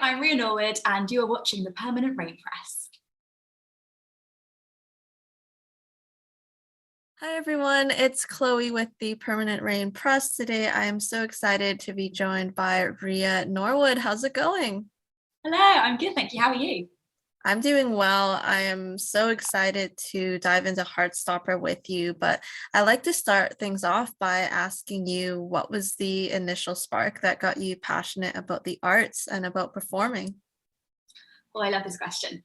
I'm Rhea Norwood and you are watching The Permanent Rain Press. Hi everyone, it's Chloe with the Permanent Rain Press. Today I am so excited to be joined by Rhea Norwood. How's it going? Hello, I'm good, thank you. How are you? I'm doing well. I am so excited to dive into Heartstopper with you, but I like to start things off by asking you what was the initial spark that got you passionate about the arts and about performing? Well, I love this question.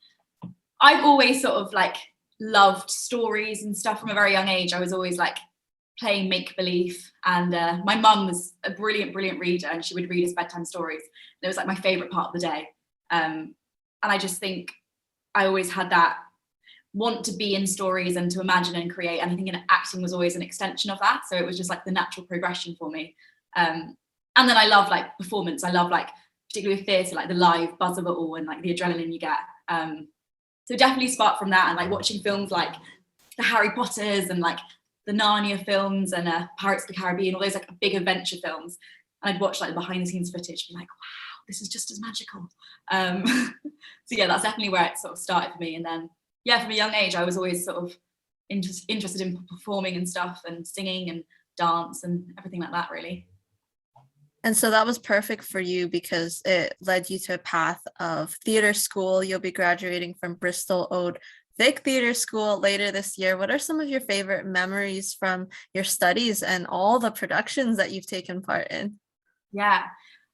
I've always sort of loved stories and stuff from a very young age. I was always playing make-believe, and my mum was a brilliant reader, and she would read us bedtime stories. It was my favorite part of the day. And I just think I always had that want to be in stories and to imagine and create, and I think acting was always an extension of that, so it was just the natural progression for me. And then I love performance. I love particularly with theatre, the live buzz of it all and the adrenaline you get. So definitely sparked from that, and watching films like the Harry Potters and the Narnia films and Pirates of the Caribbean, all those big adventure films. And I'd watch the behind the scenes footage, be wow, this is just as magical. So yeah, that's definitely where it sort of started for me. And then yeah, from a young age, I was always sort of interested in performing and stuff, and singing and dance and everything like that, really. And so that was perfect for you because it led you to a path of theater school. You'll be graduating from Bristol Old Vic Theatre School later this year. What are some of your favorite memories from your studies and all the productions that you've taken part in? Yeah,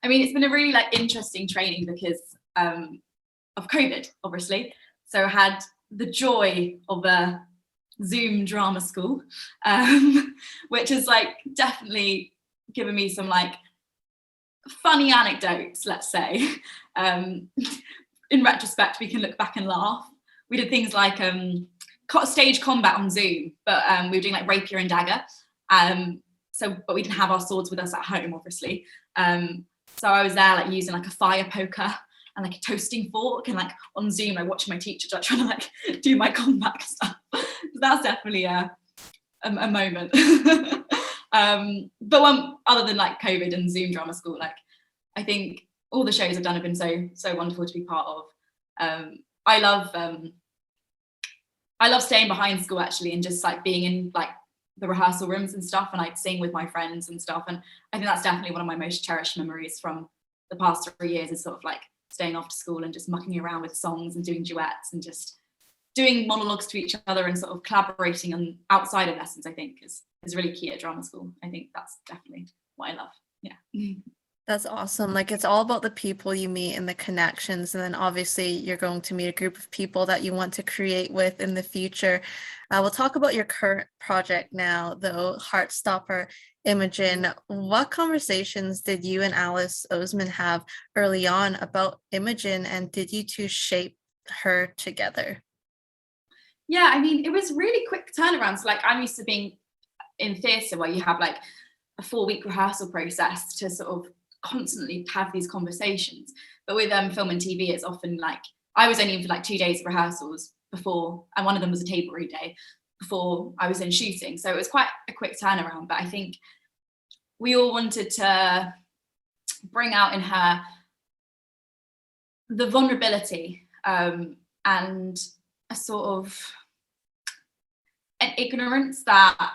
I mean, it's been a really interesting training because of COVID, obviously. So I had the joy of a Zoom drama school, which has definitely given me some funny anecdotes, let's say. In retrospect, we can look back and laugh. We did things like stage combat on Zoom, but we were doing rapier and dagger. But we didn't have our swords with us at home, obviously. So I was there using a fire poker and a toasting fork, and on Zoom, watching my teacher trying to do my combat stuff. That's definitely a moment. But one other than COVID and Zoom drama school, I think all the shows I've done have been so wonderful to be part of. I love staying behind school actually, and just being in the rehearsal rooms and stuff, and I'd sing with my friends and stuff. And I think that's definitely one of my most cherished memories from the past 3 years, is sort of staying after school and just mucking around with songs and doing duets and just doing monologues to each other and sort of collaborating on outside of lessons. I think is really key at drama school. I think that's definitely what I love. Yeah. That's awesome. It's all about the people you meet and the connections. And then obviously you're going to meet a group of people that you want to create with in the future. We'll talk about your current project now, though, Heartstopper, Imogen. What conversations did you and Alice Oseman have early on about Imogen, and did you two shape her together? Yeah, I mean, it was really quick turnaround. So I'm used to being in theatre where you have a 4-week rehearsal process to sort of constantly have these conversations. But with film and TV, it's often I was only in for 2 days of rehearsals before, and one of them was a table read day before I was in shooting. So it was quite a quick turnaround. But I think we all wanted to bring out in her the vulnerability and a sort of an ignorance that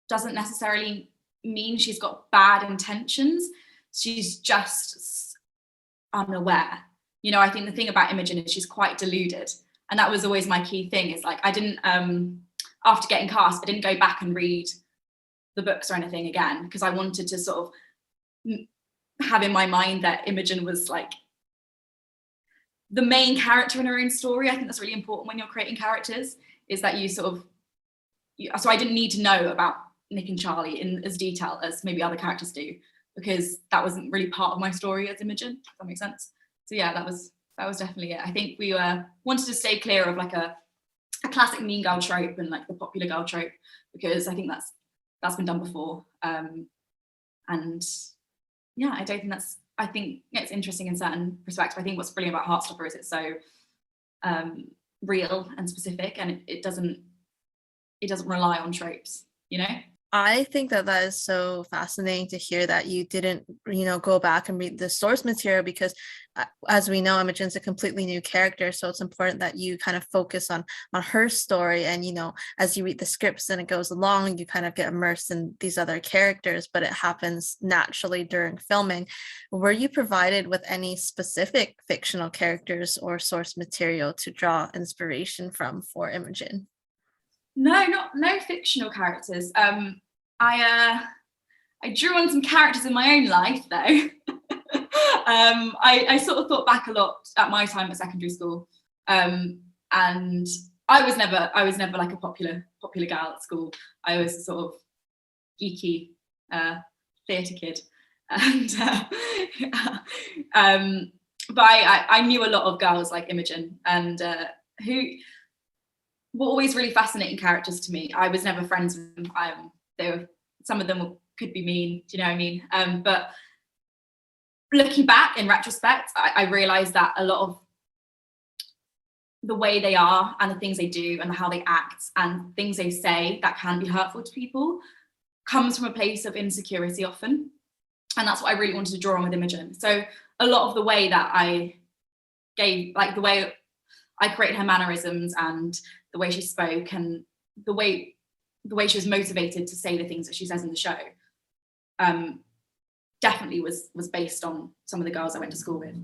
doesn't necessarily mean she's got bad intentions. She's just unaware. I think the thing about Imogen is she's quite deluded, and that was always my key thing. Is I didn't after getting cast, I didn't go back and read the books or anything again, because I wanted to sort of have in my mind that Imogen was the main character in her own story. I think that's really important when you're creating characters, is that you sort of so I didn't need to know about Nick and Charlie in as detail as maybe other characters do, because that wasn't really part of my story as Imogen, if that makes sense. So yeah, that was definitely it. I think we wanted to stay clear of a classic mean girl trope and the popular girl trope, because I think that's been done before. And yeah, I think it's interesting in certain perspectives. I think what's brilliant about Heartstopper is it's so real and specific, and it doesn't rely on tropes, I think that that is so fascinating to hear that you didn't, go back and read the source material because, as we know, Imogen's a completely new character. So it's important that you kind of focus on her story, and as you read the scripts and it goes along, you kind of get immersed in these other characters. But it happens naturally during filming. Were you provided with any specific fictional characters or source material to draw inspiration from for Imogen? No fictional characters. I drew on some characters in my own life though. I sort of thought back a lot at my time at secondary school, and I was never like a popular gal at school. I was sort of geeky theatre kid, and but I knew a lot of girls like Imogen, and who were always really fascinating characters to me. I was never friends with them. Some of them could be mean, do you know what I mean? But looking back in retrospect, I realized that a lot of the way they are and the things they do and how they act and things they say that can be hurtful to people comes from a place of insecurity often. And that's what I really wanted to draw on with Imogen. So a lot of the way that I gave, like the way I created her mannerisms and the way she spoke and the way she was motivated to say the things that she says in the show, definitely was based on some of the girls I went to school with.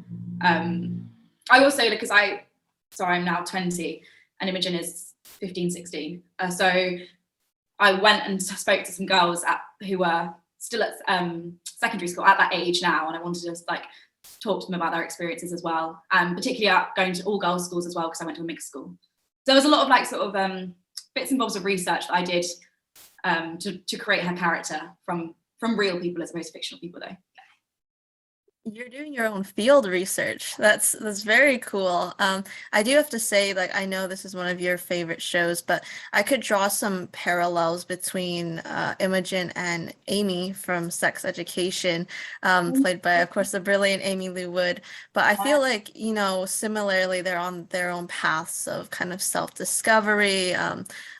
I also, because I'm now 20 and Imogen is 15, 16. So I went and spoke to some girls who were still at secondary school at that age now, and I wanted to just talk to them about their experiences as well, and particularly going to all girls schools as well because I went to a mixed school. So there was a lot of bits and bobs of research that I did to create her character from real people as opposed to fictional people though. You're doing your own field research. That's very cool. I do have to say, I know this is one of your favorite shows, but I could draw some parallels between Imogen and Amy from Sex Education, played by, of course, the brilliant Amy Lou Wood. But I feel like, similarly, they're on their own paths of kind of self-discovery.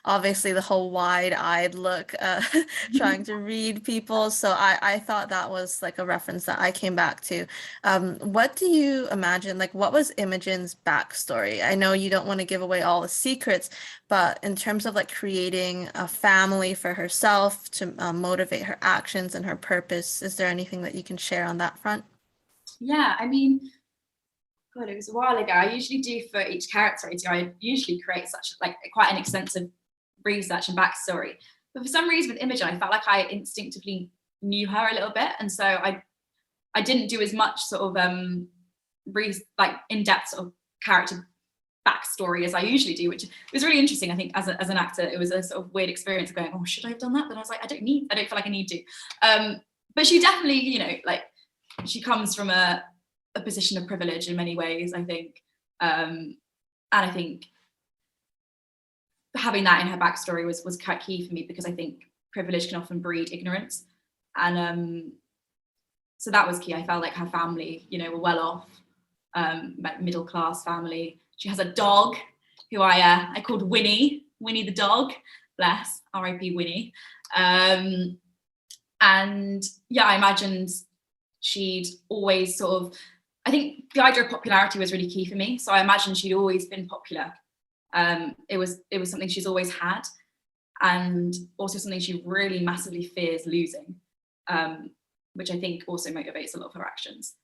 Obviously, the whole wide-eyed look, trying to read people. So I thought that was a reference that I came back to. What do you imagine, what was Imogen's backstory? I know you don't want to give away all the secrets, but in terms of creating a family for herself to motivate her actions and her purpose, is there anything that you can share on that front? Yeah, I mean, God, it was a while ago. I usually do for each character I usually create such quite an extensive research and backstory. But for some reason with Imogen, I felt like I instinctively knew her a little bit, and so I didn't do as much sort of in-depth sort of character backstory as I usually do, which was really interesting. I think as an actor, it was a sort of weird experience of going, oh, should I have done that? But I was like, I don't feel like I need to. But she definitely, she comes from a position of privilege in many ways, I think. And I think having that in her backstory was quite key for me, because I think privilege can often breed ignorance. And so that was key. I felt like her family, were well off, middle class family. She has a dog who I called Winnie the dog, bless, R.I.P. Winnie. And yeah, I imagined she'd always I think the idea of popularity was really key for me. So I imagined she'd always been popular. It was something she's always had, and also something she really massively fears losing. Which I think also motivates a lot of her actions.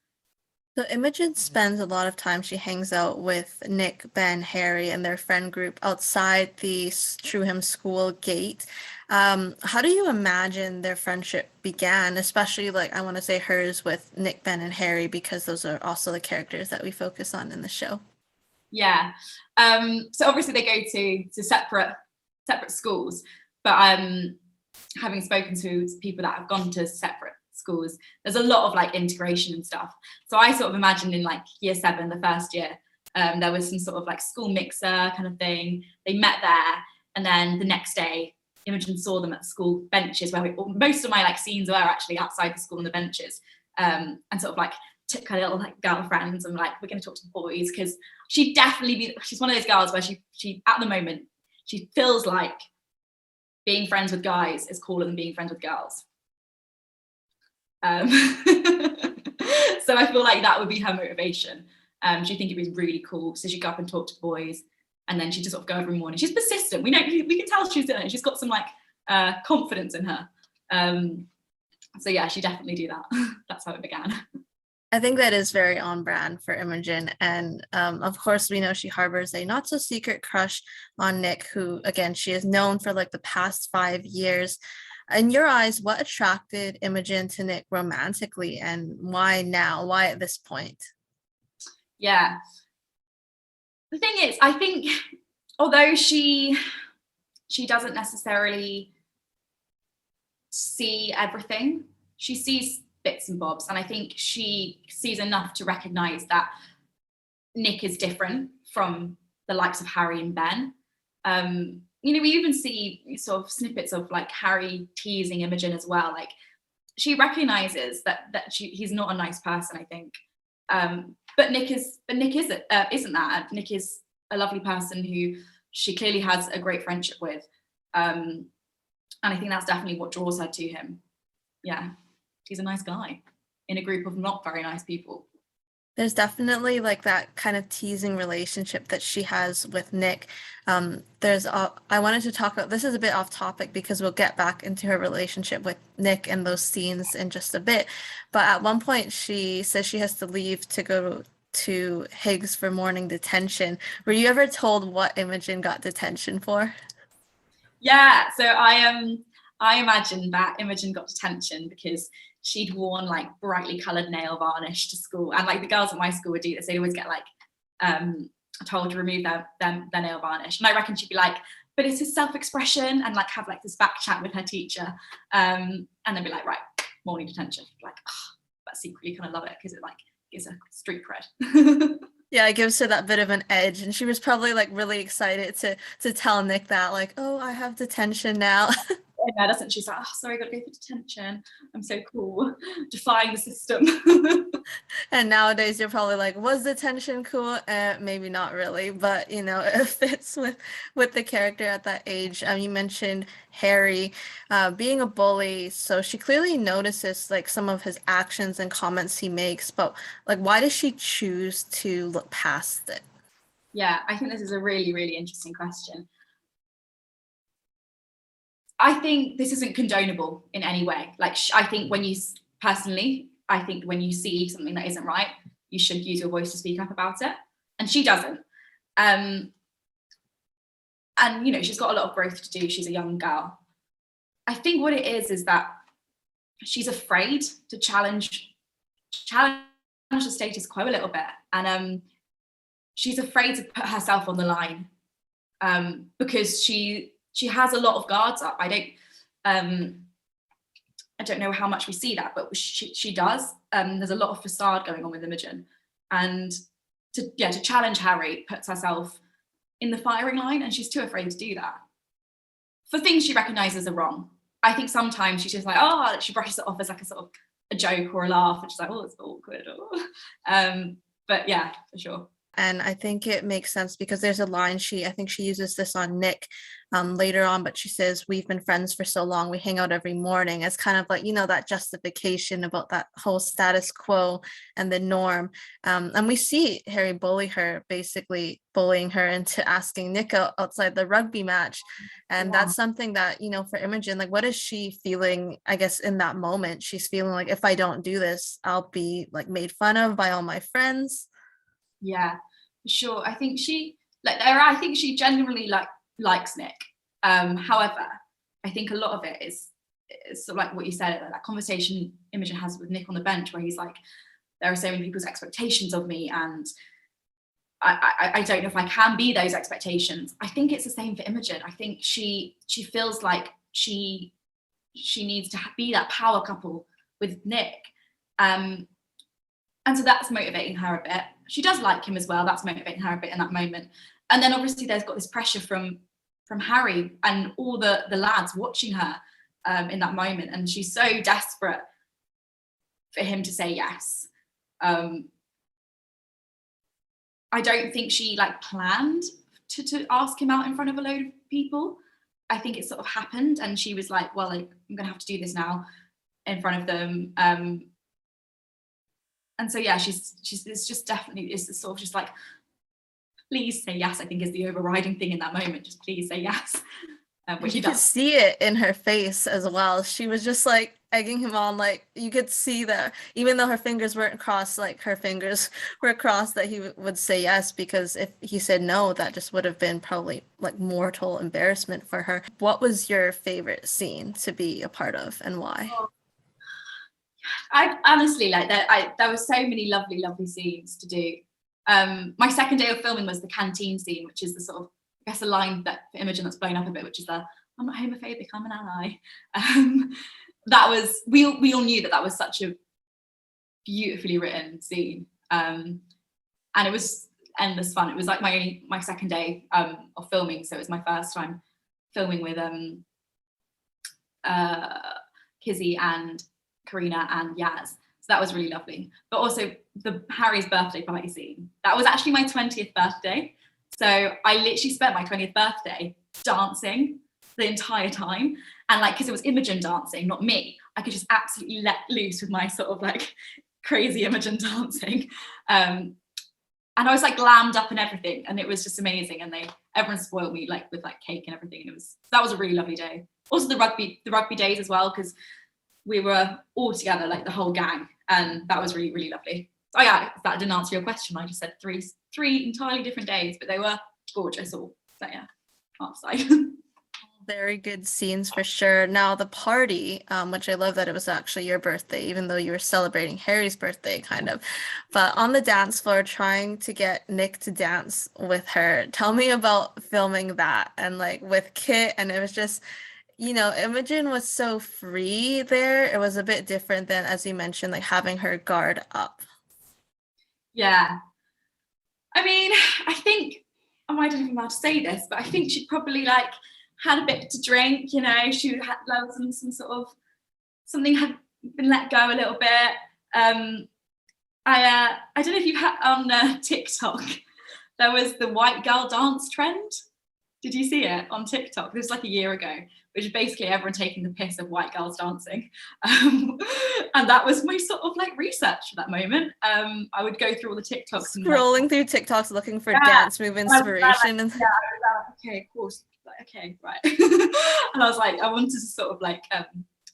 So Imogen spends a lot of time, she hangs out with Nick, Ben, Harry, and their friend group outside the Trueham School gate. How do you imagine their friendship began, especially I want to say hers with Nick, Ben, and Harry, because those are also the characters that we focus on in the show? Yeah. So obviously they go to separate schools, but having spoken to people that have gone to separate schools, there's a lot of integration and stuff. So I sort of imagined in year 7, the first year, there was some sort of school mixer kind of thing. They met there, and then the next day Imogen saw them at school benches where most of my scenes were actually outside the school on the benches, and sort of took her little girlfriends and we're going to talk to the boys, because she'd definitely she's one of those girls where she at the moment she feels like being friends with guys is cooler than being friends with girls. So I feel like that would be her motivation. She'd think it was really cool, so she'd go up and talk to boys, and then she'd just sort of go every morning. She's persistent. We can tell she's doing it. She's got some like confidence in her. So yeah, she definitely do that. That's how it began. I think that is very on brand for Imogen. And of course, we know she harbors a not so secret crush on Nick, who, again, she is known for like the past 5 years. In your eyes, what attracted Imogen to Nick romantically, and why now? Why at this point? Yeah. The thing is, I think although she doesn't necessarily see everything, she sees bits and bobs, and I think she sees enough to recognize that Nick is different from the likes of Harry and Ben. We even see sort of snippets of like Harry teasing Imogen as well. Like, she recognizes that he's not a nice person, I think. But Nick isn't that. Nick is a lovely person who she clearly has a great friendship with. And I think that's definitely what draws her to him. Yeah, he's a nice guy in a group of not very nice people. There's definitely like that kind of teasing relationship that she has with Nick. I wanted to talk about, this is a bit off topic because we'll get back into her relationship with Nick and those scenes in just a bit. But at one point she says she has to leave to go to Higgs for morning detention. Were you ever told what Imogen got detention for? Yeah, so I imagine that Imogen got detention because she'd worn like brightly coloured nail varnish to school, and like the girls at my school would do this. They'd always get like told to remove their nail varnish, and I reckon she'd be like, "But it's his self-expression," and like have like this back chat with her teacher, and then be like, "Right, morning detention." Like, oh, but secretly kind of love it because it like gives her street cred. Yeah, it gives her that bit of an edge, and she was probably like really excited to tell Nick that, like, oh, I have detention now. Yeah, doesn't she? She's like, oh, sorry, I got to go for detention. I'm so cool, defying the system. And nowadays you're probably like, was detention cool? Maybe not really, but it fits with the character at that age. You mentioned Harry being a bully, so she clearly notices like some of his actions and comments he makes, but like, why does she choose to look past it? Yeah, I think this is a really, really interesting question. I think this isn't condonable in any way. Like, I think when you see something that isn't right, you should use your voice to speak up about it. And she doesn't. And she's got a lot of growth to do. She's a young girl. I think what it is that she's afraid to challenge the status quo a little bit. And she's afraid to put herself on the line because she has a lot of guards up. I don't know how much we see that, but she does. There's a lot of facade going on with Imogen, and to challenge Harry puts herself in the firing line, and she's too afraid to do that for things she recognizes are wrong. I think sometimes she's just like, oh, she brushes it off as like a sort of a joke or a laugh, and she's like, oh, it's awkward. But yeah, for sure. And I think it makes sense because there's a line I think she uses this on Nick later on, but she says, we've been friends for so long, we hang out every morning. It's kind of like, that justification about that whole status quo and the norm. And we see Harry basically bullying her into asking Nick outside the rugby match. And that's something that, for Imogen, like, what is she feeling, I guess, in that moment? She's feeling like, if I don't do this, I'll be like made fun of by all my friends. Yeah, for sure. I think she genuinely likes Nick. However, I think a lot of it is sort of like what you said, that conversation Imogen has with Nick on the bench, where he's like, there are so many people's expectations of me, and I don't know if I can be those expectations. I think it's the same for Imogen. I think she feels like she needs to be that power couple with Nick. And so that's motivating her a bit. She does like him as well. That's motivating her a bit in that moment. And then obviously there's got this pressure from Harry and all the lads watching her in that moment. And she's so desperate for him to say yes. I don't think she planned to ask him out in front of a load of people. I think it sort of happened, and she was like, well, like, I'm gonna have to do this now in front of them. And so yeah, she's it's just definitely, it's sort of just like, please say yes, I think is the overriding thing in that moment. Just please say yes. Which You could see it in her face as well. She was just like egging him on, like you could see that even though her fingers weren't crossed, like her fingers were crossed, that he would say yes, because if he said no, that just would have been probably like mortal embarrassment for her. What was your favorite scene to be a part of, and why? I honestly, like, there were so many lovely scenes to do. My second day of filming was the canteen scene, which is the sort of, I guess, a line that for Imogen that's blown up a bit, which is the "I'm not homophobic, I'm an ally." That was, we all knew that was such a beautifully written scene, and it was endless fun. It was like my second day of filming, so it was my first time filming with Kizzy and Karina and Yaz. So that was really lovely. But also the Harry's birthday party scene, that was actually my 20th birthday. So I literally spent my 20th birthday dancing the entire time. And like, because it was Imogen dancing, not me, I could just absolutely let loose with my sort of like crazy Imogen dancing. And I was like glammed up and everything. And it was just amazing. And everyone spoiled me like with like cake and everything. And that was a really lovely day. Also the rugby days as well, because we were all together, like the whole gang, and that was really, really lovely. So yeah, if that didn't answer your question, I just said three entirely different days, but they were gorgeous all. So yeah, upside. Very good scenes for sure. Now the party, which I love that it was actually your birthday, even though you were celebrating Harry's birthday, kind of. But on the dance floor, trying to get Nick to dance with her. Tell me about filming that, and like with Kit, and it was just, Imogen was so free there. It was a bit different than, as you mentioned, like having her guard up. Yeah. I mean, I think, I don't even know how to say this, but I think she probably like had a bit to drink, she had some sort of, something had been let go a little bit. I don't know if you've had on TikTok, there was the white girl dance trend. Did you see it on TikTok? This was like a year ago, which is basically everyone taking the piss of white girls dancing. And that was my sort of like research for that moment. I would go through all the TikToks. Scrolling through TikToks looking for dance move inspiration. I was like, okay, cool. Okay, right. And I was like, I wanted to sort of like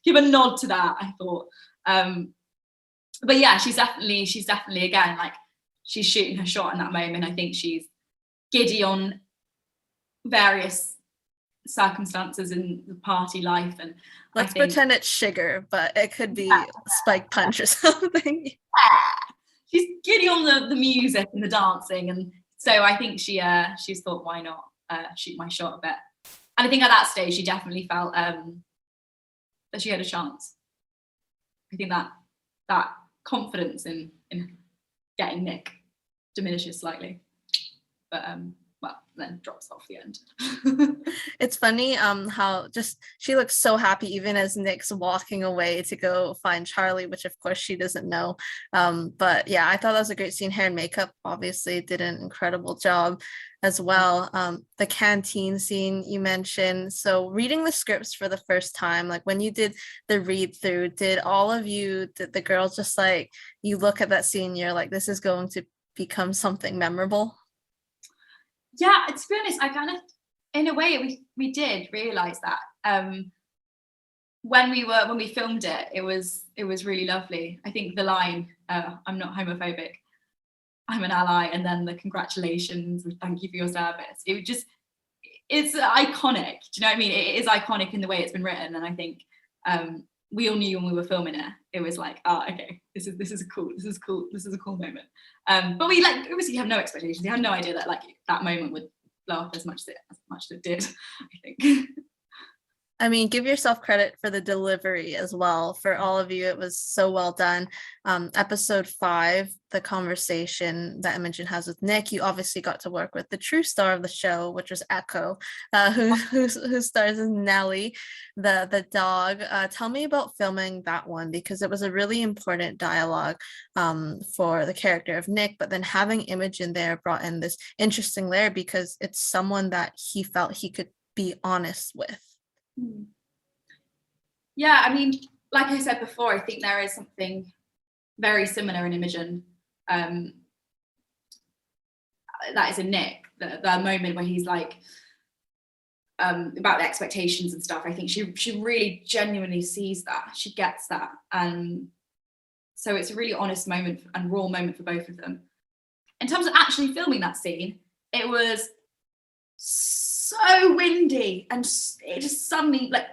give a nod to that, I thought. But yeah, she's definitely again, like, she's shooting her shot in that moment. I think she's giddy on various circumstances in the party life, and let's pretend it's sugar, but it could be spike punch or something. She's giddy on the music and the dancing, and so I think she's thought, why not shoot my shot a bit. And I think at that stage she definitely felt that she had a chance. I think that confidence in getting Nick diminishes slightly, but well, then drops off the end. It's funny how just she looks so happy even as Nick's walking away to go find Charlie, which of course she doesn't know. But yeah, I thought that was a great scene. Hair and makeup obviously did an incredible job as well. The canteen scene you mentioned. So reading the scripts for the first time, like when you did the read through, did the girls just like, you look at that scene, you're like, this is going to become something memorable? Yeah, to be honest, I kind of, in a way, we did realize that when we filmed it, it was really lovely. I think the line, "I'm not homophobic, I'm an ally," and then the congratulations, "Thank you for your service." It's iconic. Do you know what I mean? It is iconic in the way it's been written, and I think we all knew when we were filming it. It was like, okay, this is a cool moment. But we like obviously have no expectations. We had no idea that like that moment would blow up as much as it did, I think. I mean, give yourself credit for the delivery as well. For all of you, it was so well done. Episode 5, the conversation that Imogen has with Nick, you obviously got to work with the true star of the show, which was Echo, who stars as Nellie, the dog. Tell me about filming that one, because it was a really important dialogue for the character of Nick, but then having Imogen there brought in this interesting layer because it's someone that he felt he could be honest with? Yeah, I mean, like I said before, I think there is something very similar in Imogen. That is in Nick, the moment where he's like, about the expectations and stuff. I think she really genuinely sees that. She gets that. So it's a really honest moment and raw moment for both of them. In terms of actually filming that scene, it was so windy, and it just suddenly, like,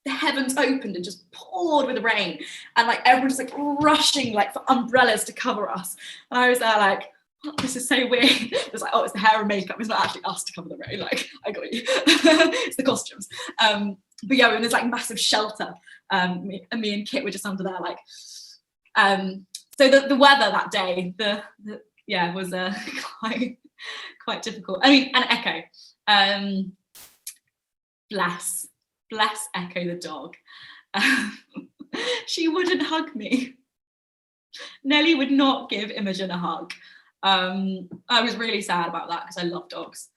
the heavens opened and just poured with rain, and like everyone just like rushing like for umbrellas to cover us. And I was there like, oh, this is so weird. It was like, oh, it's the hair and makeup. It's not actually us to cover the rain. Like, I got you. It's the costumes. But yeah, we were in this like massive shelter. Me and Kit were just under there, like. So the weather that day, was quite difficult. I mean, and Echo, bless Echo the dog. She wouldn't hug me. Nellie would not give Imogen a hug. I was really sad about that because I love dogs.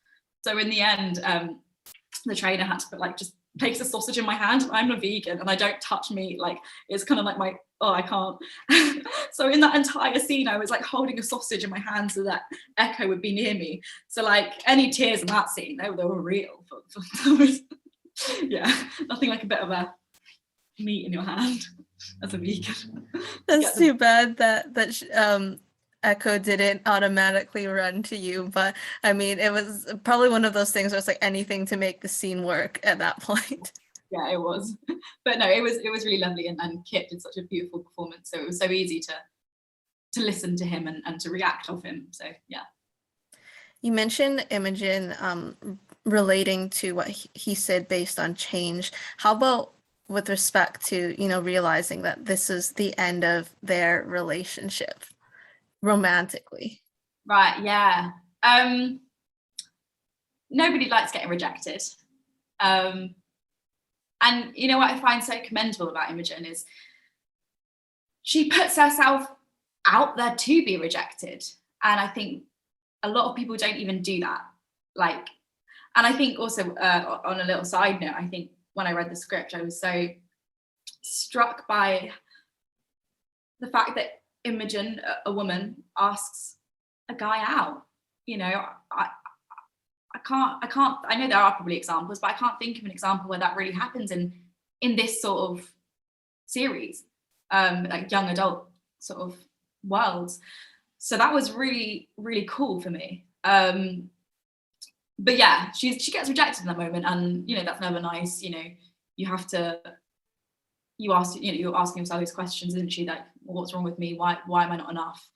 So in the end, the trainer had to put like just place a sausage in my hand. I'm a vegan and I don't touch meat. Like, it's kind of like I can't. So in that entire scene, I was like holding a sausage in my hand so that Echo would be near me. So like any tears in that scene, they were real. Yeah, nothing like a bit of a meat in your hand as a vegan. That's too bad that Echo didn't automatically run to you, but I mean, it was probably one of those things where it's like anything to make the scene work at that point. Yeah, it was. But no, it was really lovely, and Kit did such a beautiful performance, so it was so easy to listen to him and to react off him. So yeah. You mentioned Imogen relating to what he said based on change. How about with respect to, realizing that this is the end of their relationship romantically? Right, yeah. Nobody likes getting rejected. And you know what I find so commendable about Imogen is she puts herself out there to be rejected. And I think a lot of people don't even do that. Like, and I think also on a little side note, I think when I read the script, I was so struck by the fact that Imogen, a woman, asks a guy out. I know there are probably examples, but I can't think of an example where that really happens in this sort of series, like young adult sort of worlds. So that was really, really cool for me. But yeah, she gets rejected in that moment, and that's never nice. You're asking yourself these questions, isn't she? Like, well, what's wrong with me? Why am I not enough?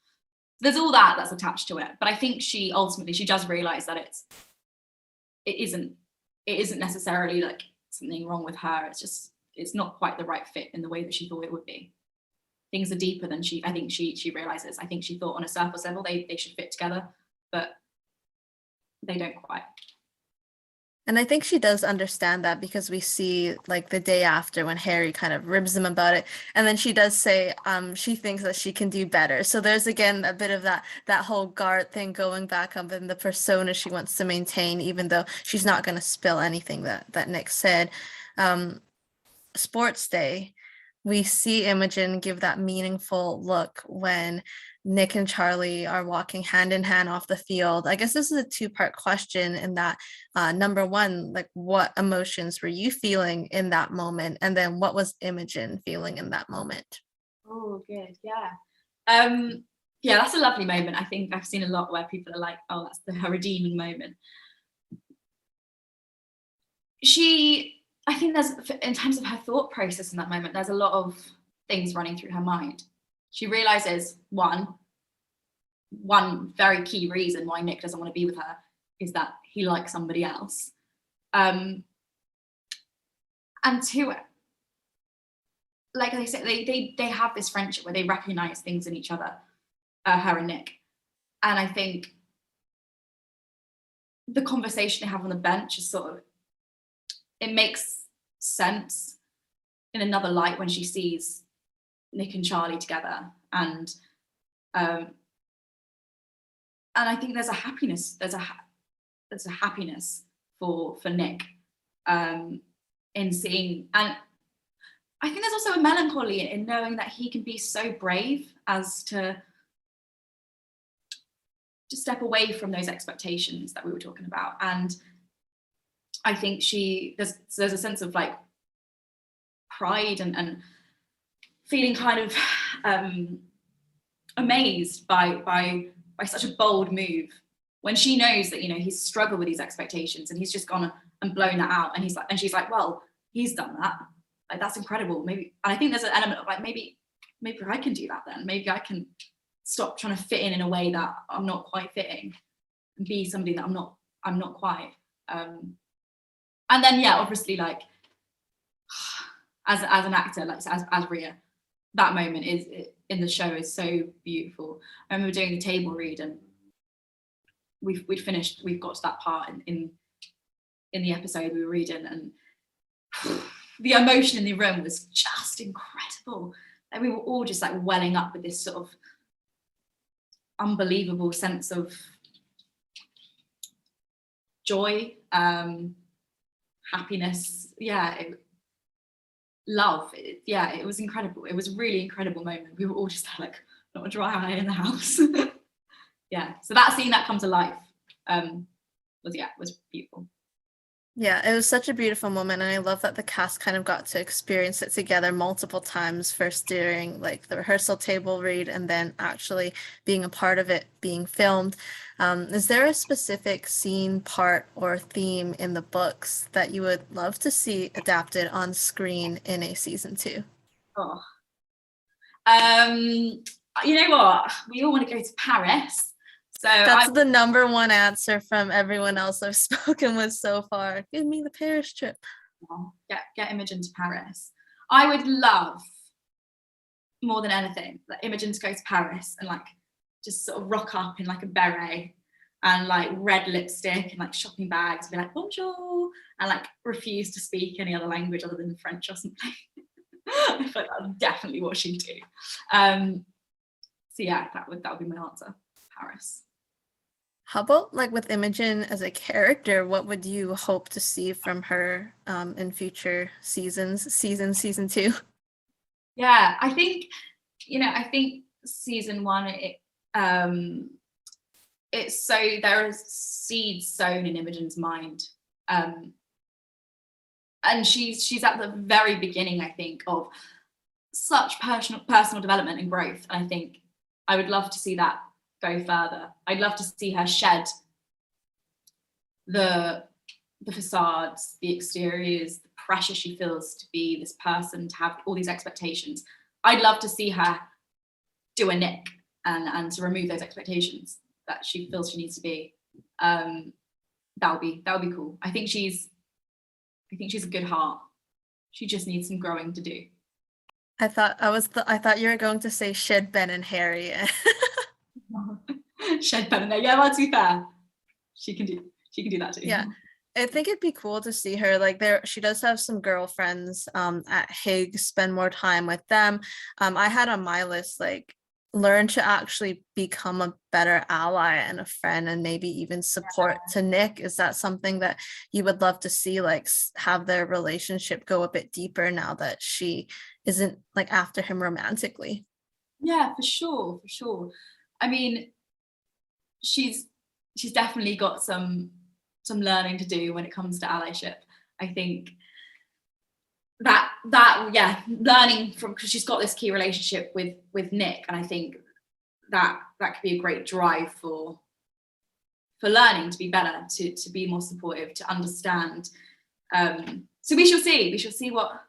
There's all that's attached to it. But I think she ultimately does realize that it isn't necessarily like something wrong with her. It's not quite the right fit in the way that she thought it would be. Things are deeper than I think she realizes. I think she thought on a surface level they should fit together, but they don't quite. And I think she does understand that, because we see like the day after when Harry kind of ribs him about it, and then she does say she thinks that she can do better. So there's again a bit of that whole guard thing going back up in the persona she wants to maintain, even though she's not going to spill anything that Nick said. Sports day, we see Imogen give that meaningful look when Nick and Charlie are walking hand in hand off the field. I guess this is a two-part question in that, number one, like, what emotions were you feeling in that moment? And then what was Imogen feeling in that moment? Oh, good. Yeah. Yeah, that's a lovely moment. I think I've seen a lot where people are like, oh, that's her redeeming moment. I think there's, in terms of her thought process in that moment, there's a lot of things running through her mind. She realizes one very key reason why Nick doesn't want to be with her is that he likes somebody else. And two, like I said, they have this friendship where they recognize things in each other, her and Nick. And I think the conversation they have on the bench is sort of, it makes sense in another light when she sees Nick and Charlie together. And I think there's a happiness. There's a happiness for Nick in seeing, and I think there's also a melancholy in knowing that he can be so brave as to step away from those expectations that we were talking about. And I think there's a sense of like pride and feeling kind of amazed by such a bold move, when she knows that, you know, he's struggled with these expectations and he's just gone and blown that out, and she's like, well, he's done that, like that's incredible. Maybe, and I think there's an element of like, maybe I can do that then. Maybe I can stop trying to fit in a way that I'm not quite fitting, and be somebody that I'm not quite. And then yeah, obviously, like as an actor, like as Rhea, that moment in the show is so beautiful. I remember doing the table read, and we've got to that part in the episode we were reading, and the emotion in the room was just incredible. And we were all just like welling up with this sort of unbelievable sense of joy, happiness, love. It was incredible. It was a really incredible moment. We were all just like, not a dry eye in the house. Yeah, so that seeing that come to life was beautiful. Yeah, it was such a beautiful moment, and I love that the cast kind of got to experience it together multiple times, first during like the rehearsal table read and then actually being a part of it being filmed. Is there a specific scene, part, or theme in the books that you would love to see adapted on screen in a season 2? Oh, you know what? We all want to go to Paris. So that's the number one answer from everyone else I've spoken with so far. Give me the Paris trip. Get Imogen to Paris. I would love, more than anything, that Imogen to go to Paris and like just sort of rock up in like a beret and like red lipstick and like shopping bags, and be like bonjour, and like refuse to speak any other language other than French or something. I feel like that's definitely what she'd do. So yeah, that would be my answer. Paris. How about like with Imogen as a character, what would you hope to see from her in future seasons, season 2? Yeah, I think season 1, it's so there are seeds sown in Imogen's mind. And she's at the very beginning, I think, of such personal development and growth. And I think I would love to see that go further. I'd love to see her shed the facades, the exteriors, the pressure she feels to be this person, to have all these expectations. I'd love to see her do a Nick and to remove those expectations that she feels she needs to be. That would be cool. I think she's a good heart. She just needs some growing to do. I thought you were going to say shed Ben and Harry. Shed Ben and Harry. Yeah, well, to be fair, she can do that too. Yeah, I think it'd be cool to see her like there. She does have some girlfriends at Higgs, spend more time with them. I had on my list like learn to actually become a better ally and a friend, and maybe even support to Nick. Is that something that you would love to see, like have their relationship go a bit deeper now that she isn't like after him romantically? Yeah, for sure. I mean, she's definitely got some learning to do when it comes to allyship. I think that learning from, because she's got this key relationship with Nick, and I think that could be a great drive for learning to be better, to be more supportive, to understand. So we shall see what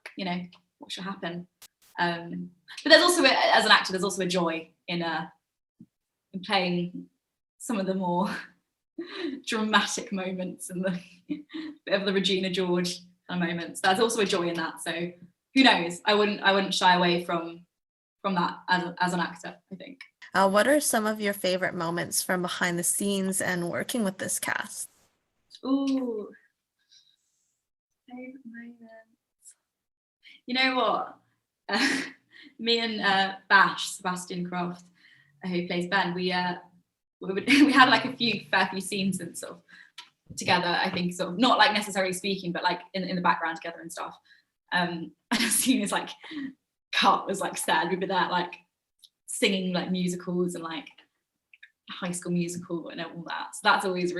shall happen. But there's also, as an actor, there's also a joy in playing some of the more dramatic moments and the bit of the Regina George moments. There's also a joy in that. So who knows? I wouldn't shy away from that as an actor, I think. What are some of your favorite moments from behind the scenes and working with this cast? Ooh, favorite moments. You know what? Me and Bash, Sebastian Croft, who plays Ben, we had like a fair few scenes and sort of together, I think, sort of not like necessarily speaking, but like in the background together and stuff. As soon as like cut was like said, we'd be there like singing like musicals and like High School Musical and all that. So that's always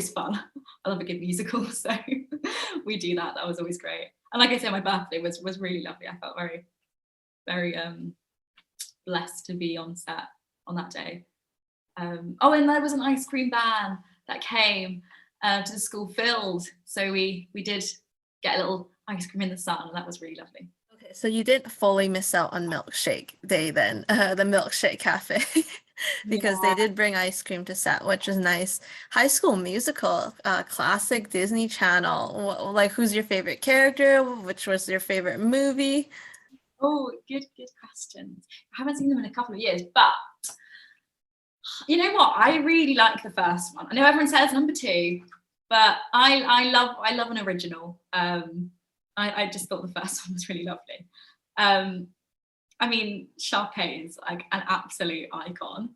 fun. I love a good musical, so we do that. That was always great. And like I said, my birthday was really lovely. I felt very, very blessed to be on set on that day. Oh, and there was an ice cream van that came to the school filled, so we did get a little ice cream in the sun, and that was really lovely. Okay, so you didn't fully miss out on Milkshake Day then, the Milkshake Cafe, because they did bring ice cream to set, which is nice. High School Musical, classic Disney Channel. Like, who's your favorite character? Which was your favorite movie? Oh, good questions. I haven't seen them in a couple of years, but you know what? I really like the first one. I know everyone says number 2, but I love an original. I just thought the first one was really lovely. I mean, Sharpay is like an absolute icon.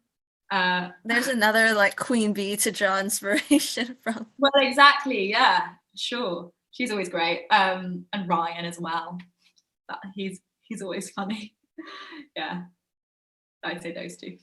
There's another like Queen Bee to draw inspiration from. Well, exactly, yeah, sure. She's always great. And Ryan as well. He's always funny. Yeah, I'd say those 2.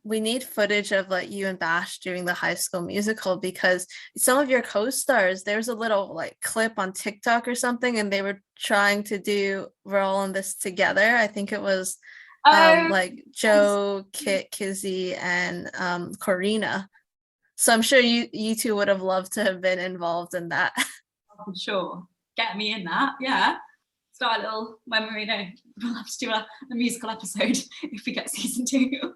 We need footage of like you and Bash doing the High School Musical, because some of your co-stars, there's a little like clip on TikTok or something, and they were trying to do we're all in this together. I think it was like Joe, Kit, Kizzy, and Corina. So I'm sure you two would have loved to have been involved in that. For sure. Get me in that, yeah. Start a little memory. No, we'll have to do a musical episode if we get season 2.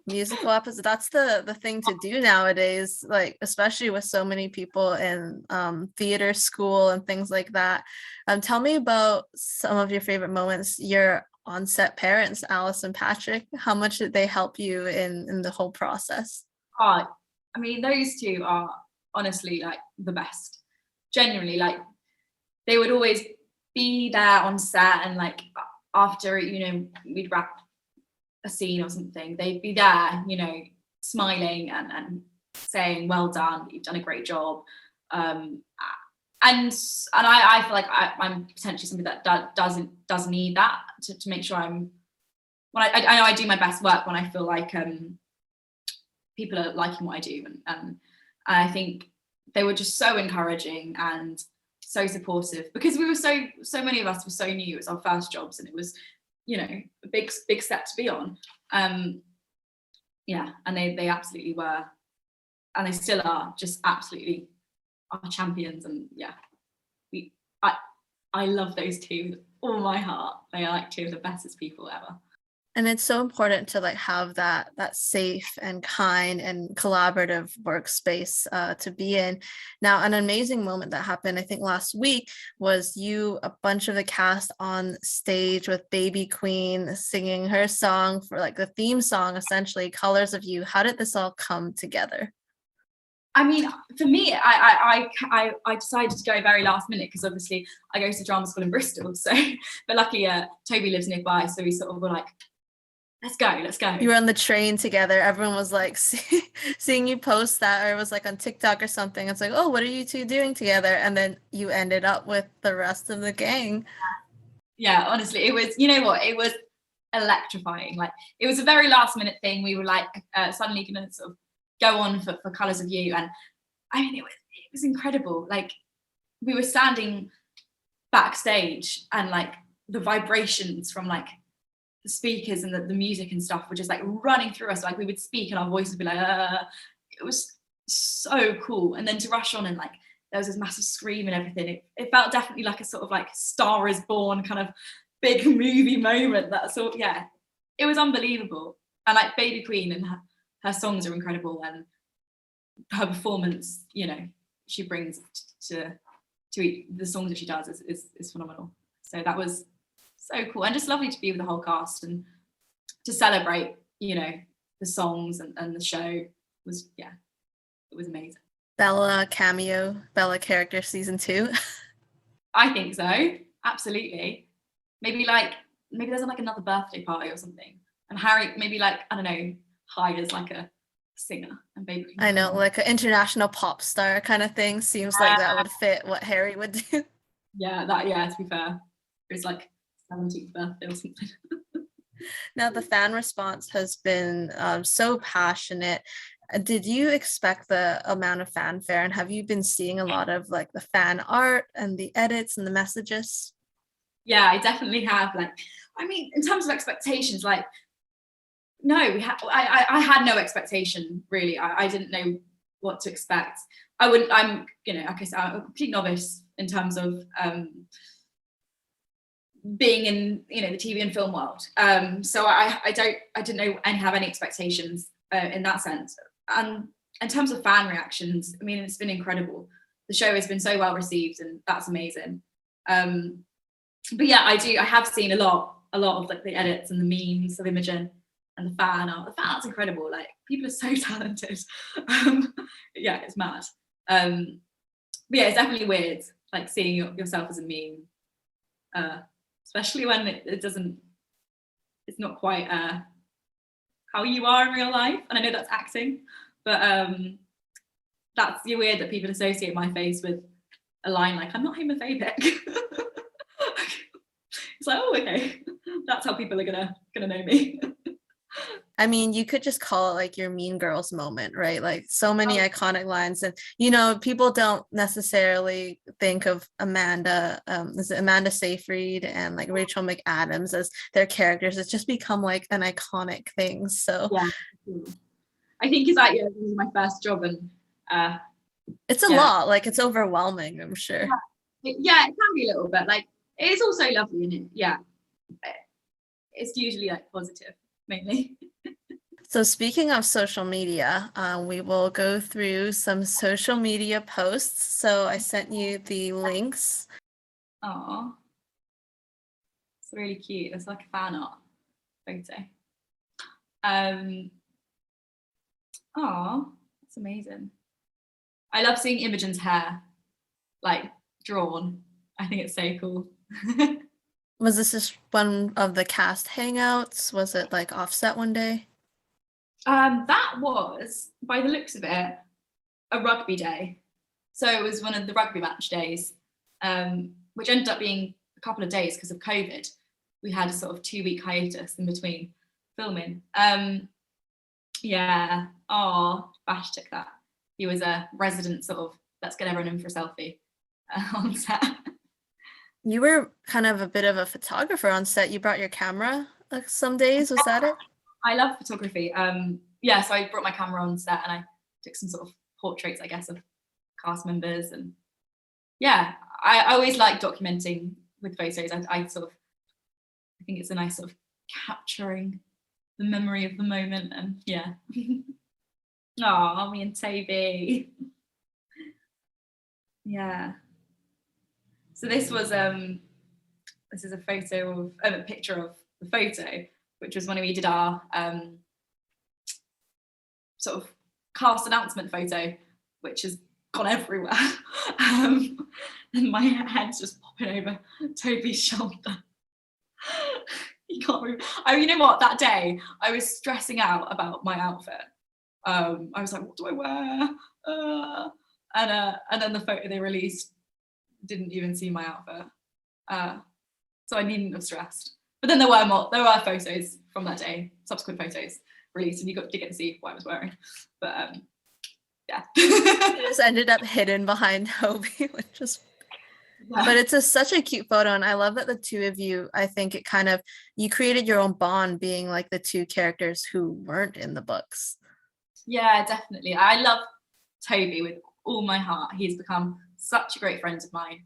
Musical episode, that's the thing to do nowadays, like especially with so many people in theater school and things like that. Tell me about some of your favorite moments. Your on-set parents, Alice and Patrick, how much did they help you in the whole process? I mean, those 2 are honestly like the best. Genuinely, like they would always be there on set, and like after, you know, we'd wrap a scene or something, they'd be there, you know, smiling and saying, well done, you've done a great job. And I feel like I'm potentially somebody that does need that to make sure I know I do my best work when I feel like people are liking what I do, and I think they were just so encouraging and so supportive, because we were so many of us were so new. It was our first jobs, and it was, you know, a big step to be on. Yeah, and they absolutely were, and they still are, just absolutely our champions. And yeah, I love those 2 with all my heart. They are like 2 of the bestest people ever. And it's so important to like have that safe and kind and collaborative workspace to be in. Now, an amazing moment that happened, I think last week, was a bunch of the cast on stage with Baby Queen singing her song for like the theme song, essentially, Colors of You. How did this all come together? I mean, for me, I decided to go very last minute, because obviously I go to drama school in Bristol. So, but luckily Toby lives nearby, so we sort of were like, let's go. You were on the train together. Everyone was like seeing you post that, or it was like on TikTok or something. It's like, oh, what are you 2 doing together? And then you ended up with the rest of the gang. Yeah, honestly, it was, you know what, it was electrifying. Like, it was a very last minute thing. We were like suddenly gonna sort of go on for Colours of You, and I mean, it was incredible. Like, we were standing backstage, and like the vibrations from like the speakers and the music and stuff were just like running through us. Like, we would speak and our voices would be like, it was so cool. And then to rush on, and like there was this massive scream and everything. It felt definitely like a sort of like Star is Born kind of big movie moment. That sort, yeah, it was unbelievable. And like Baby Queen and her songs are incredible, and her performance, you know, she brings to the songs that she does is phenomenal. So that was so cool, and just lovely to be with the whole cast and to celebrate, you know, the songs and the show was, yeah, it was amazing. Bella cameo, Bella character season 2. I think so, absolutely. Maybe there's like another birthday party or something, and Harry maybe like, I don't know, hires like a singer and baby. I know, like an international pop star kind of thing. Seems like that would fit what Harry would do. Yeah, to be fair, it was like 17th birthday or something. Now, the fan response has been so passionate. Did you expect the amount of fanfare, and have you been seeing a lot of like the fan art and the edits and the messages? Yeah, I definitely have. Like, I mean, in terms of expectations, like, no, I had no expectation really. I didn't know what to expect. I'm, like I said, I'm a complete novice in terms of being in, the TV and film world. So I didn't have any expectations in that sense. And in terms of fan reactions, I mean, it's been incredible. The show has been so well received, and that's amazing. But yeah, I have seen a lot of like the edits and the memes of Imogen and the fan art. The fan art's incredible. Like, people are so talented. Yeah, it's mad. But yeah, it's definitely weird, like seeing yourself as a meme, especially when it's not quite how you are in real life. And I know that's acting, but that's weird that people associate my face with a line like, I'm not homophobic. It's like, oh, okay, that's how people are gonna know me. I mean, you could just call it like your Mean Girls moment, right? Like, so many iconic lines, and people don't necessarily think of Amanda, is it Amanda Seyfried and like Rachel McAdams as their characters. It's just become like an iconic thing. So yeah, I think it's like, this is my first job, and it's a lot. Like, it's overwhelming, I'm sure. Yeah, it can be a little bit. Like, it is also lovely, and it's usually like positive mainly. So speaking of social media, we will go through some social media posts. So I sent you the links. Oh, it's really cute. It's like a fan art photo. Oh, that's amazing. I love seeing Imogen's hair, like, drawn. I think it's so cool. Was this just one of the cast hangouts? Was it like offset one day? That was, by the looks of it, a rugby day. So it was one of the rugby match days, which ended up being a couple of days because of COVID. We had a sort of 2-week hiatus in between filming. Yeah. Oh, Bash took that. He was a resident sort of, let's get everyone in for a selfie on set. You were kind of a bit of a photographer on set. You brought your camera like some days. Was that it? I love photography. Yeah, so I brought my camera on set and I took some sort of portraits, I guess, of cast members. And yeah, I always like documenting with photos. I think it's a nice sort of capturing the memory of the moment. And yeah. Oh, me and Toby. Yeah. So this is a photo of a picture of the photo, which was when we did our sort of cast announcement photo, which has gone everywhere. And my head's just popping over Toby's shoulder. You can't move. Oh, you know what? That day I was stressing out about my outfit. I was like, what do I wear? And then the photo they released didn't even see my outfit. So I needn't have stressed. But then there were photos from that day, subsequent photos released, and you did get to see what I was wearing. But yeah. It just ended up hidden behind Toby, which is but it's such a cute photo, and I love that the two of you, I think it kind of, you created your own bond being like the two characters who weren't in the books. Yeah, definitely. I love Toby with all my heart. He's become such a great friend of mine.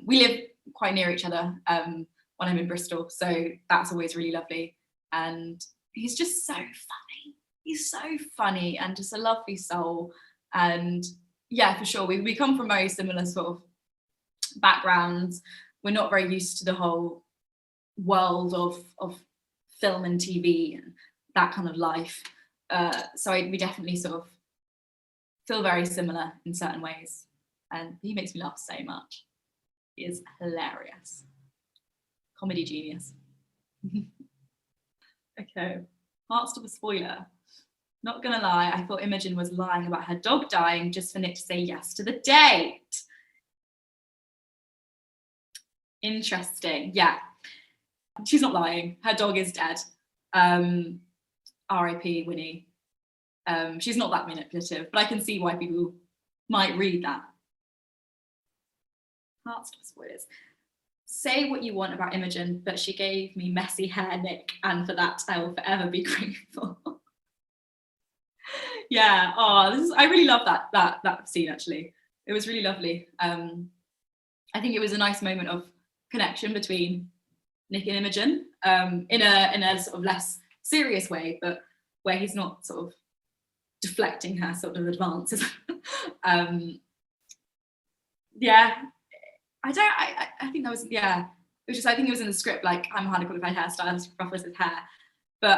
We live quite near each other when I'm in Bristol, so that's always really lovely. And he's just so funny. He's so funny and just a lovely soul. And yeah, for sure, we come from very similar sort of backgrounds. We're not very used to the whole world of film and TV and that kind of life. So we definitely sort of feel very similar in certain ways. And he makes me laugh so much. He is hilarious. Comedy genius. Okay, Heartstopper spoiler. Not gonna lie, I thought Imogen was lying about her dog dying just for Nick to say yes to the date. Interesting. Yeah, she's not lying. Her dog is dead. R.I.P. Winnie. She's not that manipulative, but I can see why people might read that. Heartstopper spoilers. Say what you want about Imogen, but she gave me messy hair, Nick, and for that I will forever be grateful. Yeah. Oh, I really love that scene. Actually, it was really lovely. I think it was a nice moment of connection between Nick and Imogen, in a sort of less serious way, but where he's not sort of deflecting her sort of advances. Yeah, I think that was, yeah, it was just, I think it was in the script, like, I'm a highly qualified hairstylist, ruffles his hair, but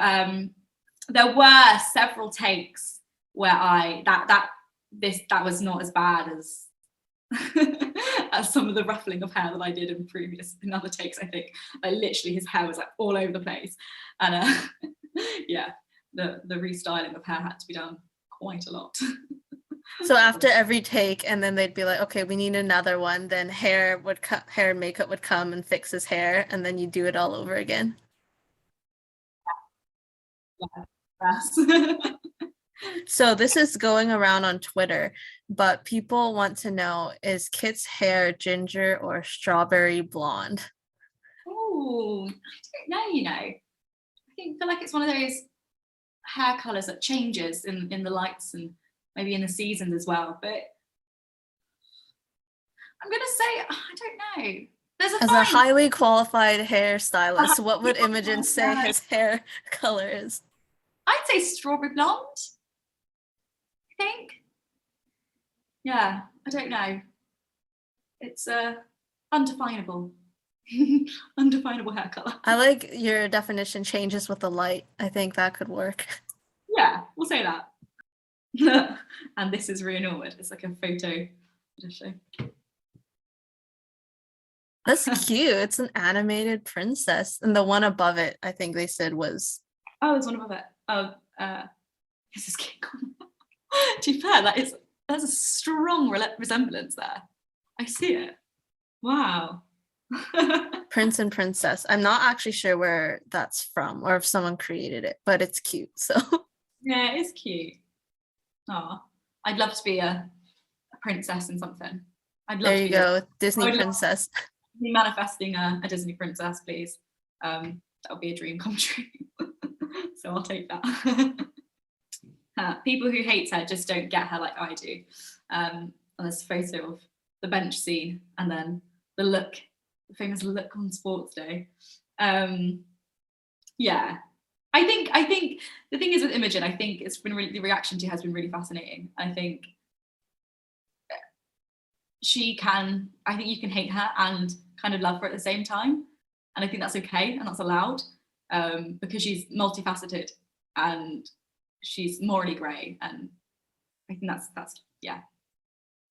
there were several takes where that was not as bad as as some of the ruffling of hair that I did in other takes. I think, like, literally his hair was like all over the place, and yeah, the restyling of hair had to be done quite a lot. So after every take, and then they'd be like, okay, we need another one, then hair and makeup would come and fix his hair, and then you do it all over again. Yeah. So this is going around on Twitter, but people want to know, is Kit's hair ginger or strawberry blonde? Oh, I don't know, you know. I feel like it's one of those hair colours that changes in the lights and maybe in the seasons as well. But I'm gonna say, I don't know. As a highly qualified hairstylist, what would Imogen say his hair color is? I'd say strawberry blonde. I think. Yeah, I don't know. It's undefinable. Undefinable hair color. I like your definition changes with the light. I think that could work. Yeah, we'll say that. And this is Rhea Norwood. It's like a photo show. That's cute. It's an animated princess. And the one above it, I think they said was... Oh, there's one above it. Oh, this is King Kong. To be fair, there's a strong resemblance there. I see it. Wow. Prince and Princess. I'm not actually sure where that's from or if someone created it, but it's cute. So yeah, it is cute. Oh, I'd love to be a princess in something. I'd love there you go, Disney princess. Be manifesting a Disney princess, please. That would be a dream come true. So I'll take that. People who hate her just don't get her like I do. And there's a photo of the bench scene and then the famous look on sports day. Yeah, I think the thing is with Imogen, I think it's been really, the reaction to her has been really fascinating. I think you can hate her and kind of love her at the same time, and I think that's okay and that's allowed, because she's multifaceted and she's morally grey, and I think that's yeah,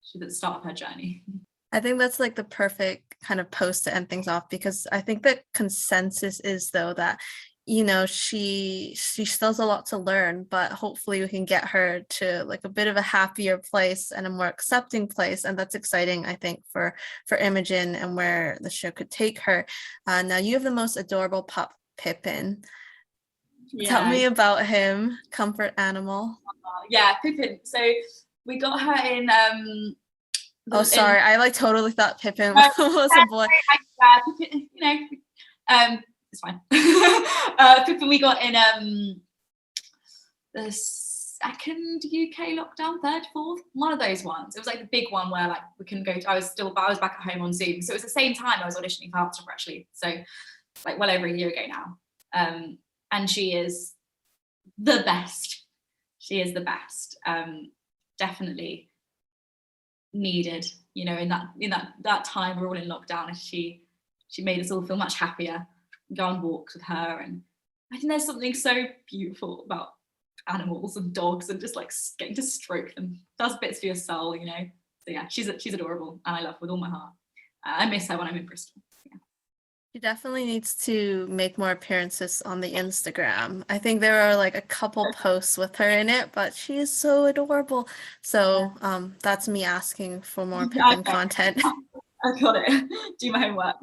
she's at the start of her journey. I think that's like the perfect kind of post to end things off, because I think the consensus is, though, that, you know, she still has a lot to learn, but hopefully we can get her to like a bit of a happier place and a more accepting place, and that's exciting, I think, for Imogen and where the show could take her. Now you have the most adorable Pup Pippin. Yeah. Tell me about him, comfort animal. Yeah, Pippin. So we got her in oh, sorry, I like totally thought Pippin was a boy. Pippin, you know, it's fine. Pippin we got in the second UK lockdown, third, fourth, one of those ones. It was like the big one where like we couldn't go to, I was back at home on Zoom. So it was the same time I was auditioning for Heartstopper, actually. So like well over a year ago now. And she is the best. She is the best. Definitely needed, you know, in that time we're all in lockdown, and she made us all feel much happier, go on walks with her. And I think there's something so beautiful about animals and dogs and just like getting to stroke them. Does bits for your soul, you know. So yeah, she's adorable and I love her with all my heart. I miss her when I'm in Bristol. She definitely needs to make more appearances on the Instagram. I think there are like a couple posts with her in it, but she is so adorable. So that's me asking for more Pippin Okay, content. I got it. Do my homework.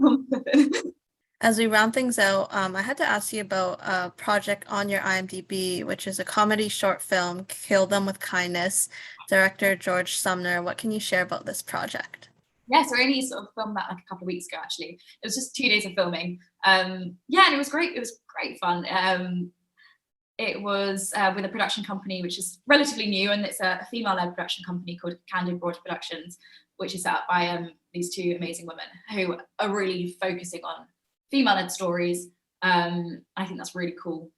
As we round things out, I had to ask you about a project on your IMDb, which is a comedy short film, Kill Them with Kindness, director George Sumner. What can you share about this project? Yeah, so I only sort of filmed that like a couple of weeks ago, actually. It was just 2 days of filming. Yeah, and it was great. It was great fun. It was with a production company which is relatively new, and it's a female-led production company called Candid Broad Productions, which is set up by these two amazing women who are really focusing on female-led stories. I think that's really cool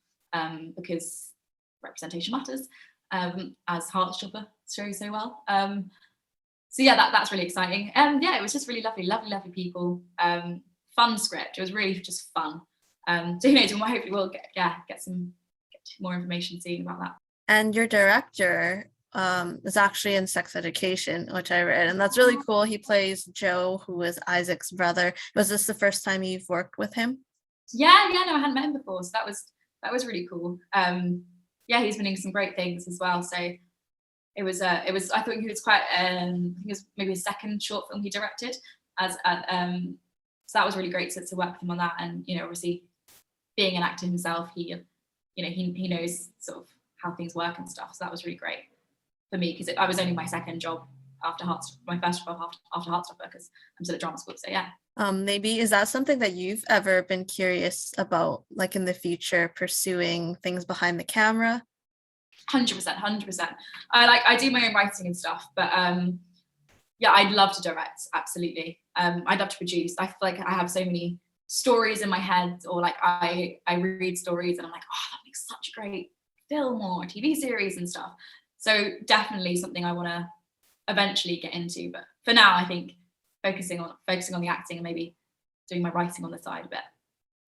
because representation matters, as Heartstopper shows so well. So yeah, that's really exciting. Yeah, it was just really lovely people. Fun script. It was really just fun. So who knows? Hopefully we'll get more information soon about that. And your director is actually in Sex Education, which I read, and that's really cool. He plays Joe, who is Isaac's brother. Was this the first time you've worked with him? Yeah, no, I hadn't met him before, so that was really cool. Yeah, he's been doing some great things as well. So it was. I thought he was quite. I think it was maybe his second short film he directed. So that was really great to work with him on that. And obviously, being an actor himself, he knows sort of how things work and stuff. So that was really great for me because I was only my second job after my first job after Heartstopper because I'm still at drama school. So yeah. Maybe is that something that you've ever been curious about, like in the future, pursuing things behind the camera? 100%. I do my own writing and stuff, but yeah, I'd love to direct. Absolutely. I'd love to produce. I feel like I have so many stories in my head, or like I read stories and I'm like, oh, that makes such a great film or TV series and stuff. So definitely something I want to eventually get into. But for now, I think focusing on the acting and maybe doing my writing on the side a bit.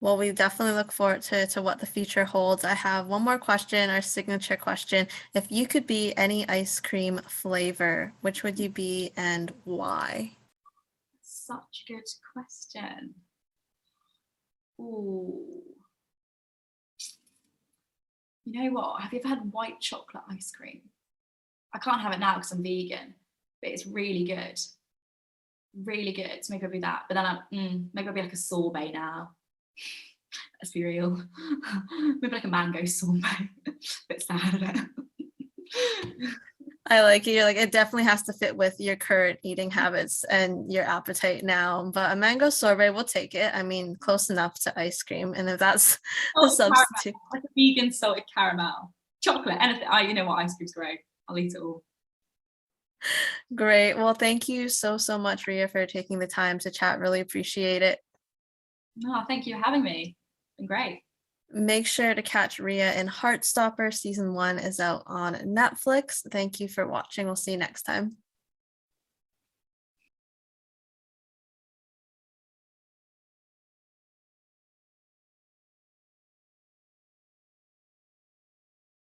Well, we definitely look forward to what the future holds. I have one more question, our signature question. If you could be any ice cream flavor, which would you be and why? Such a good question. Ooh. You know what? Have you ever had white chocolate ice cream? I can't have it now because I'm vegan, but it's really good. Really good. So maybe I'll be that. But then maybe I'll be like a sorbet now. Let's be real. Maybe like a mango sorbet. Bit sad, isn't it? I like it. You're like, it definitely has to fit with your current eating habits and your appetite now. But a mango sorbet, we'll take it. I mean, close enough to ice cream. And if that's the substitute. Like a vegan salted caramel. Chocolate, anything. You know what? Ice cream's great. I'll eat it all. Great. Well, thank you so much, Rhea, for taking the time to chat. Really appreciate it. Oh, thank you for having me. It's been great. Make sure to catch Rhea in Heartstopper. Season 1 is out on Netflix. Thank you for watching. We'll see you next time.